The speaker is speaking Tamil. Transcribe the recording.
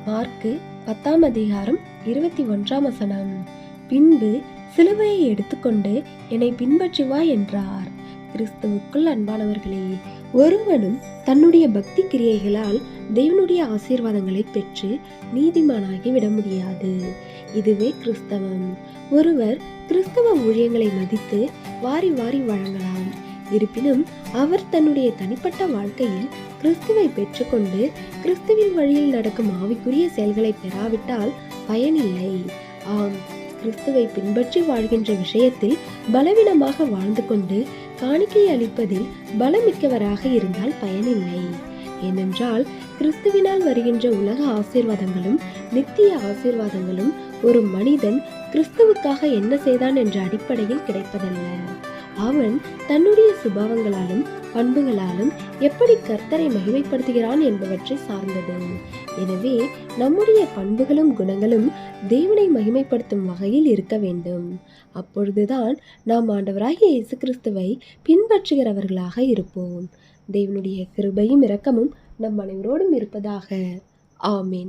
மார்க்கு 10ஆம் அதிகாரம் 21ஆம் வசனம். பின்பு சிலுவையை எடுத்துக்கொண்டு என்னை பின்பற்றி வா என்றார். கிறிஸ்துவுக்குள் அன்பானவர்களே, ஒருவனும் தன்னுடைய பக்தி கிரியைகளால் தேவனுடைய ஆசீர்வாதங்களை பெற்று நீதிமானாகி விட முடியாது. இதுவே கிறிஸ்தவம். ஒருவர் கிறிஸ்தவ ஊழியங்களை மதித்து வாரி வாரி வழங்கலாம். இருப்பினும் அவர் தன்னுடைய தனிப்பட்ட வாழ்க்கையில் கிறிஸ்துவை பெற்றுக்கொண்டு கிறிஸ்துவின் வழியில் நடக்கும் ஆவிக்குரிய செயல்களை பெறாவிட்டால் பயனில்லை. ஆம், கிறிஸ்துவை பின்பற்றி வாழ்கின்ற விஷயத்தில் பலவீனமாக வாழ்ந்து கொண்டு காணிக்கை அளிப்பதில் பலமிக்கவராக இருந்தால் பயனில்லை. ஏனென்றால் கிறிஸ்துவினால் வருகின்ற உலக ஆசீர்வாதங்களும் நித்திய ஆசீர்வாதங்களும் ஒரு மனிதன் கிறிஸ்துவுக்காக என்ன செய்தான் என்ற அடிப்படையில் கிடைப்பதல்ல. அவன் தன்னுடைய சுபாவங்களாலும் பண்புகளாலும் எப்படி கர்த்தரை மகிமைப்படுத்துகிறான் என்பவற்றை சார்ந்தது. எனவே நம்முடைய பண்புகளும் குணங்களும் தேவனை மகிமைப்படுத்தும் வகையில் இருக்க வேண்டும். அப்பொழுதுதான் நாம் ஆண்டவராகிய இயேசு கிறிஸ்துவை பின்பற்றுகிறவர்களாக இருப்போம். தேவனுடைய கிருபையும் இரக்கமும் நம் அனைவரோடும் இருப்பதாக. ஆமேன்.